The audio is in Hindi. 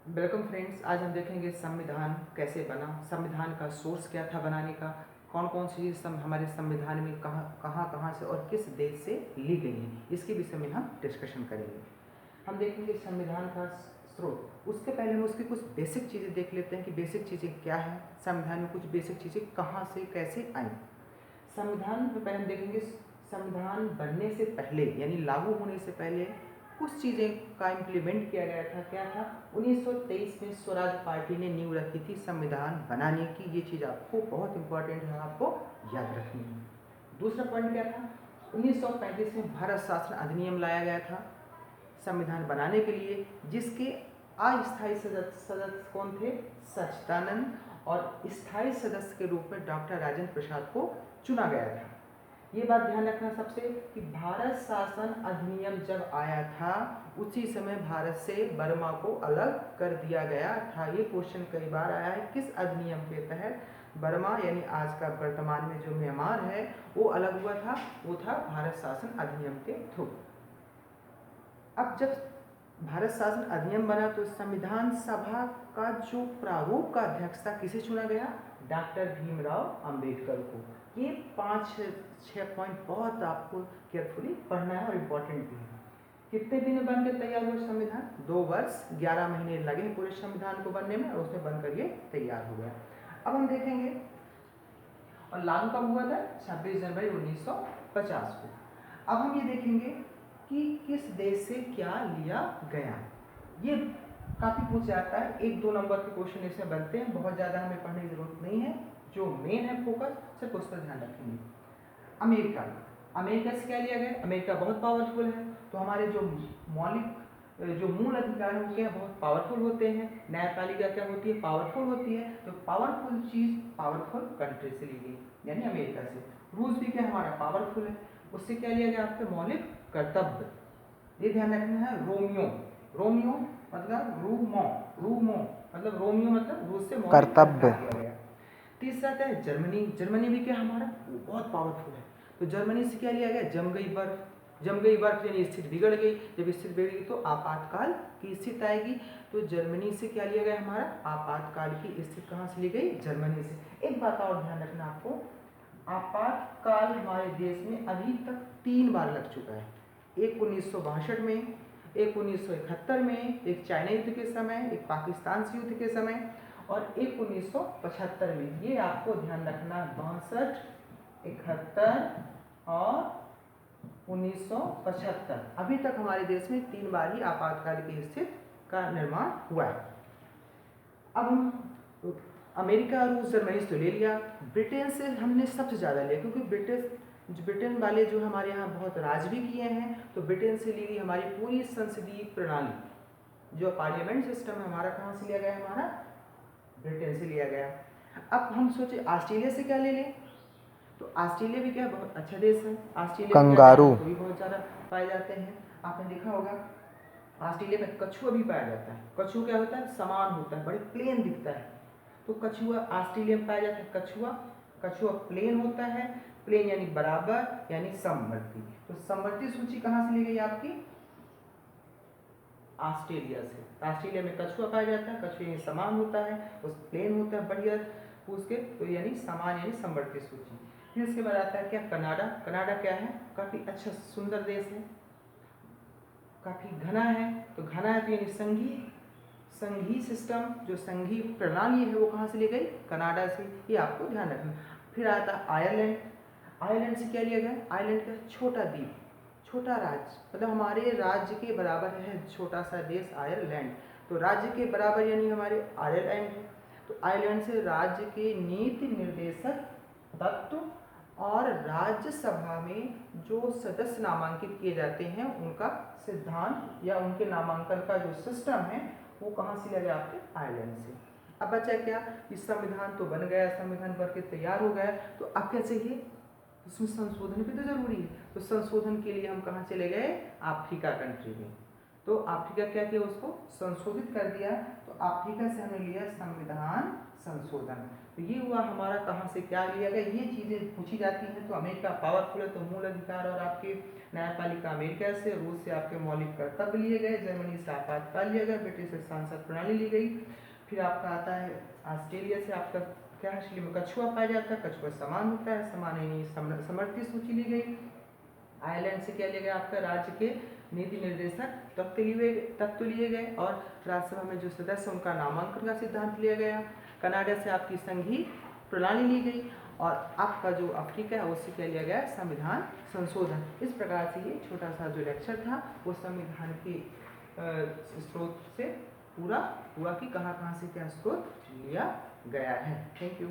Welcome friends. आज हम देखेंगे संविधान कैसे बना, संविधान का सोर्स क्या था बनाने का, कौन कौन सी चीज़ हमारे संविधान में कहाँ से और किस देश से ली गई हैं, इसके विषय में हम डिस्कशन करेंगे। हम देखेंगे संविधान का स्रोत। उसके पहले हम उसकी कुछ बेसिक चीज़ें देख लेते हैं कि बेसिक चीज़ें क्या हैं, संविधान में कुछ बेसिक चीज़ें कहाँ से कैसे आई। संविधान में पहले हम देखेंगे संविधान बनने से पहले यानी लागू होने से पहले कुछ चीज़ें का इम्प्लीमेंट किया गया था। क्या था? 1923 में स्वराज पार्टी ने नींव रखी थी संविधान बनाने की। ये चीज़ आपको बहुत इंपॉर्टेंट है, आपको याद रखनी है। दूसरा पॉइंट क्या था? 1935 में भारत शासन अधिनियम लाया गया था संविधान बनाने के लिए, जिसके अस्थायी सदस्य कौन थे? सच्चिदानंद। और स्थायी सदस्य के रूप में डॉक्टर राजेंद्र प्रसाद को चुना गया था। ये बात ध्यान रखना सबसे कि भारत शासन अधिनियम जब आया था उसी समय भारत से बर्मा को अलग कर दिया गया था। ये क्वेश्चन कई बार आया है, किस अधिनियम के तहत बर्मा यानी आज का वर्तमान में जो म्यांमार है वो अलग हुआ था? वो था भारत शासन अधिनियम के थ्रू। अब जब भारत शासन अधिनियम बना तो संविधान सभा का जो प्रारूप का अध्यक्ष था किसे चुना गया? डॉक्टर भीमराव अंबेडकर को। ये 5-6 पॉइंट बहुत आपको केयरफुली पढ़ना है और इम्पोर्टेंट भी है। कितने दिन में बनकर तैयार हुआ संविधान? 2 वर्ष 11 महीने लगे पूरे संविधान को बनने में और उसमें बनकर ये तैयार हो गया। अब हम देखेंगे और लागू कब हुआ था? 26 जनवरी 1950 को। अब हम ये देखेंगे कि किस देश से क्या लिया गया। ये काफ़ी पूछ जाता है, 1-2 नंबर के क्वेश्चन इसमें बनते हैं, बहुत ज़्यादा हमें पढ़ने की जरूरत नहीं है। जो मेन है फोकस सिर्फ उस पर ध्यान रखेंगे। अमेरिका, अमेरिका से क्या लिया गया? अमेरिका बहुत पावरफुल है, तो हमारे जो मूल अधिकार है वो क्या बहुत पावरफुल होते हैं। न्यायपालिका क्या होती है? पावरफुल होती है। तो पावरफुल चीज़ पावरफुल कंट्री से ली गई यानी अमेरिका से। रूस भी क्या हमारा पावरफुल है, उससे क्या लिया गया? आपके मौलिक कर्तव्य, ये ध्यान रखना है। रोमियो, रोमियो मतलब रूमो, रूमो मतलब रोमियो मतलब रूस से मौलिक कर्तव्य लिया गया। तीसरा क्या है? जर्मनी, जर्मनी भी क्या हमारा वो बहुत पावरफुल है, तो जर्मनी से क्या लिया गया? जम गई बर्फ, जम गई बर्फ यानी स्थिति बिगड़ गई। जब स्थिति बिगड़ गई तो आपातकाल की स्थिति आएगी। तो जर्मनी से क्या लिया गया हमारा? आपातकाल की स्थिति कहाँ से ली गई? जर्मनी से। एक बात और ध्यान रखना आपको, आपातकाल हमारे देश में अभी तक 3 बार लग चुका है। एक 1962 में, एक 1971 में, एक चाइना युद्ध के समय, एक पाकिस्तान से युद्ध के समय, और एक 1975 में। ये आपको ध्यान रखना, 62, 71 और 1975। अभी तक हमारे देश में 3 बार ही आपातकाल की स्थिति का निर्माण हुआ है। अब हम अमेरिका और रूस जर्मनी से ले लिया, ब्रिटेन से हमने सबसे ज़्यादा लिया क्योंकि ब्रिटेन वाले जो हमारे यहाँ बहुत राज भी किए हैं, तो ब्रिटेन से ली गई हमारी पूरी संसदीय प्रणाली। जो पार्लियामेंट सिस्टम है हमारा कहाँ से लिया गया? हमारा ब्रिटेन से लिया गया। अब हम सोचे ऑस्ट्रेलिया से क्या ले लें, तो ऑस्ट्रेलिया भी क्या बहुत अच्छा देश है। ऑस्ट्रेलिया में कंगारू भी बहुत ज़्यादा पाए जाते हैं। आपने देखा होगा ऑस्ट्रेलिया में कछुआ भी पाया जाता है। कछुआ क्या होता है? समान होता है, बड़े प्लेन दिखता है, तो कछुआ ऑस्ट्रेलिया में पाया जाता है। कछुआ प्लेन होता है, प्लेन यानी बराबर यानी समवर्ती। तो समवर्ती सूची कहाँ से ली गई आपकी? ऑस्ट्रेलिया से। ऑस्ट्रेलिया में कछुआ पाया जाता है, कछुआ यानी समान होता है, उस प्लेन होता है बढ़िया उसके, तो यानी समान यानी समवर्ती सूची। फिर इसके बाद आता है क्या? कनाडा। कनाडा क्या है? काफ़ी अच्छा सुंदर देश है, काफ़ी घना है, तो घना है तो यानी संघीय सिस्टम, जो संघीय प्रणाली है वो कहाँ से ली गई? कनाडा से। ये आपको ध्यान रखना। फिर आता है आयरलैंड। आयरलैंड से क्या लिया गया? आयरलैंड का छोटा द्वीप, छोटा राज्य, मतलब हमारे राज्य के बराबर है छोटा सा देश आयरलैंड। तो राज्य के बराबर यानी हमारे आयरलैंड है। तो आयरलैंड से राज्य के नीति निर्देशक तत्व और राज्यसभा में जो सदस्य नामांकित किए जाते हैं उनका सिद्धांत या उनके नामांकन का जो सिस्टम है वो कहाँ से लिया गया? आपके आयरलैंड से। अब बचा क्या? इस संविधान तो बन गया, संविधान बन के तैयार हो गया, तो अब क्या चाहिए? उसमें संशोधन भी तो जरूरी है। तो संशोधन के लिए हम कहाँ चले गए? अफ्रीका कंट्री में। तो अफ्रीका क्या किया? उसको संशोधित कर दिया। तो अफ्रीका से हमने लिया संविधान संशोधन। तो ये हुआ हमारा कहाँ से क्या लिया गया, ये चीज़ें पूछी जाती हैं। तो अमेरिका पावरफुल है तो मूल अधिकार और आपके न्यायपालिका अमेरिका से, रूस से आपके मौलिक कर्तव्य लिए गए, जर्मनी से आपातकाल लिया गया, ब्रिटिश से सांसद प्रणाली ली गई। फिर आपका आता है ऑस्ट्रेलिया से आपका क्या है, असली में कछुआ पाया जाता है, कछुआ समान होता है, समान समर्थी सूची ली गई। आयरलैंड से क्या लिया गया, आपका राज्य के नीति निर्देशक तत्व लिए गए और राज्यसभा में जो सदस्य उनका नामांकन का सिद्धांत लिया गया। कनाडा से आपकी संघीय प्रणाली ली गई और आपका जो अफ्रीका है उससे क्या लिया गया, संविधान संशोधन। इस प्रकार से ये छोटा सा जो लेक्चर था वो संविधान के स्रोत से पूरा हुआ कि कहाँ कहाँ से क्या स्रोत लिया गया है। Thank you.